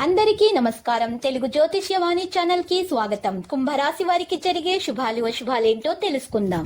అందరికీ నమస్కారం. తెలుగు జ్యోతిష్యవాణి ఛానల్ కి స్వాగతం. కుంభరాశి వారికి జరిగే శుభాలు అశుభాలేంటో తెలుసుకుందాం.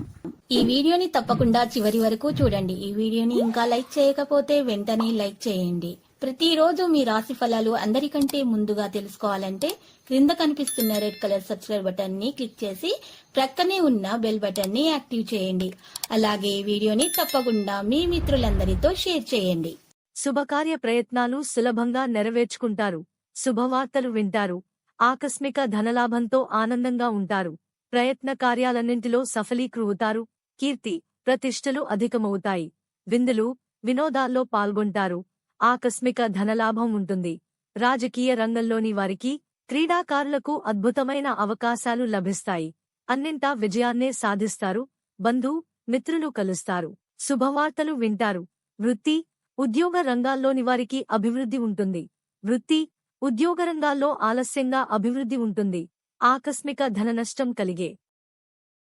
ఈ వీడియోని తప్పకుండా చివరి వరకు చూడండి. ఈ వీడియోని ఇంకా లైక్ చేయకపోతే వెంటనే లైక్ చేయండి. ప్రతిరోజు మీ రాశి ఫలాలు అందరికంటే ముందుగా తెలుసుకోవాలంటే క్రింద కనిపిస్తున్న రెడ్ కలర్ సబ్స్క్రైబ్ బటన్ ని క్లిక్ చేసి ప్రక్కనే ఉన్న బెల్ బటన్ ని యాక్టివ్ చేయండి. అలాగే ఈ వీడియోని తప్పకుండా మీ మిత్రులందరితో షేర్ చేయండి. శుభకార్య ప్రయత్నాలు సులభంగా నెరవేర్చుకుంటారు. శుభవార్తలు వింటారు. ఆకస్మిక ధనలాభంతో ఆనందంగా ఉంటారు. ప్రయత్న కార్యాలన్నింటిలో సఫలీకృవుతారు. కీర్తి ప్రతిష్టలు అధికమవుతాయి. విందులు వినోదాల్లో పాల్గొంటారు. ఆకస్మిక ధనలాభం ఉంటుంది. రాజకీయ రంగంలోని వారికి, క్రీడాకారులకు అద్భుతమైన అవకాశాలు లభిస్తాయి. అన్నింటా విజయాన్నే సాధిస్తారు. బంధు మిత్రులు కలుస్తారు. శుభవార్తలు వింటారు. వృత్తి ఉద్యోగ రంగాల్లోని వారికి అభివృద్ధి ఉంటుంది. వృత్తి ఉద్యోగ రంగాల్లో ఆలస్యంగా అభివృద్ధి ఉంటుంది. ఆకస్మిక ధననష్టం కలిగే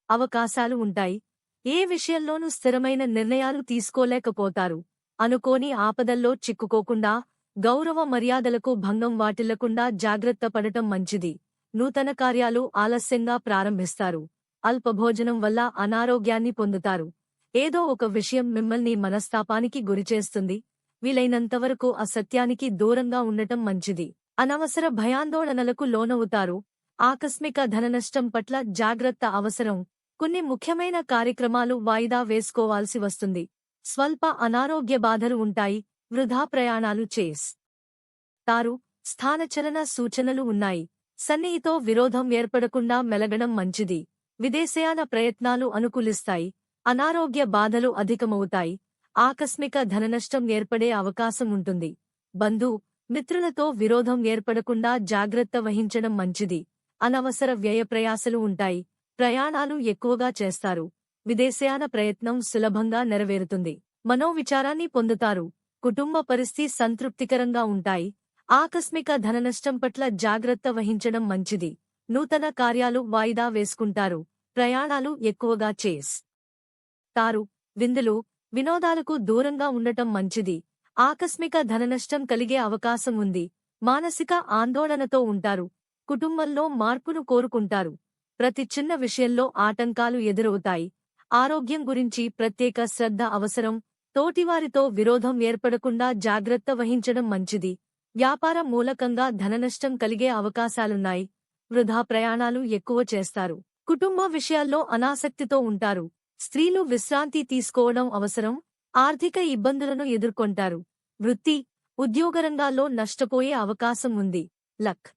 అవకాశాలు ఉంటాయి. ఏ విషయంలోనూ స్థిరమైన నిర్ణయాలు తీసుకోలేకపోతారు. అనుకోని ఆపదల్లో చిక్కుకోకుండా, గౌరవ మర్యాదలకు భంగం వాటిల్లకుండా జాగ్రత్త పడటం మంచిది. నూతన కార్యాలు ఆలస్యంగా ప్రారంభిస్తారు. అల్పభోజనం వల్ల అనారోగ్యాన్ని పొందుతారు. ఏదో ఒక విషయం మిమ్మల్ని మనస్తాపానికి గురిచేస్తుంది. వీలైనంతవరకు అసత్యానికి దూరంగా ఉండటం మంచిది. అనవసర భయాందోళనలకు లోనవుతారు. ఆకస్మిక ధననష్టం పట్ల జాగ్రత్త అవసరం. కొన్ని ముఖ్యమైన కార్యక్రమాలు వాయిదా వేసుకోవాల్సి వస్తుంది. స్వల్ప అనారోగ్య బాధలు ఉంటాయి. వృధా ప్రయాణాలు చేస్తారు. స్థానచలన సూచనలు ఉన్నాయి. సన్నిహితో విరోధం ఏర్పడకుండా మెలగడం మంచిది. విదేశయాన ప్రయత్నాలు అనుకూలిస్తాయి. అనారోగ్య బాధలు అధికమవుతాయి. ఆకస్మిక ధననష్టం ఏర్పడే అవకాశం ఉంటుంది. బంధు మిత్రులతో విరోధం ఏర్పడకుండా జాగ్రత్త వహించడం మంచిది. అనవసర వ్యయప్రయాసలు ఉంటాయి. ప్రయాణాలు ఎక్కువగా చేస్తారు. విదేశయాన ప్రయత్నం సులభంగా నెరవేరుతుంది. మనోవిచారాన్ని పొందుతారు. కుటుంబ పరిస్థితి సంతృప్తికరంగా ఉంటాయి. ఆకస్మిక ధననష్టం పట్ల జాగ్రత్త వహించడం మంచిది. నూతన కార్యాలు వాయిదా వేసుకుంటారు. ప్రయాణాలు ఎక్కువగా చేస్తారు. విందులు వినోదాలకు దూరంగా ఉండటం మంచిది. ఆకస్మిక ధననష్టం కలిగే అవకాశం ఉంది. మానసిక ఆందోళనతో ఉంటారు. కుటుంబంలో మార్పును కోరుకుంటారు. ప్రతి చిన్న విషయంలో ఆటంకాలు ఎదురవుతాయి. ఆరోగ్యం గురించి ప్రత్యేక శ్రద్ధ అవసరం. తోటివారితో విరోధం ఏర్పడకుండా జాగ్రత్త వహించడం మంచిది. వ్యాపారం మూలకంగా ధననష్టం కలిగే అవకాశాలున్నాయి. వృధా ప్రయాణాలు ఎక్కువ చేస్తారు. కుటుంబ విషయాల్లో అనాసక్తితో ఉంటారు. స్త్రీలు విశ్రాంతి తీసుకోవడం అవసరం. ఆర్థిక ఇబ్బందులను ఎదుర్కొంటారు. వృత్తి ఉద్యోగరంగాల్లో నష్టపోయే అవకాశం ఉంది. లక్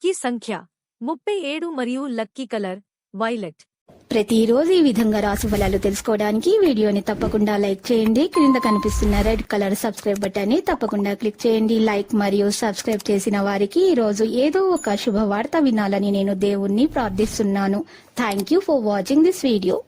కీ సంఖ్య 37 మరియు లక్కీ కలర్ వైలెట్. ప్రతిరోజు ఈ విధంగా రాశి ఫలాలు తెలుసుకోవడానికి వీడియోని తప్పకుండా లైక్ చేయండి. క్రింద కనిపిస్తున్న రెడ్ కలర్ సబ్స్క్రైబ్ బటన్ ని తప్పకుండా క్లిక్ చేయండి. లైక్ మరియు సబ్స్క్రైబ్ చేసిన వారికి ఈ రోజు ఏదో ఒక శుభవార్త వినాలని నేను దేవుణ్ణి ప్రార్థిస్తున్నాను. Thank you for watching this video.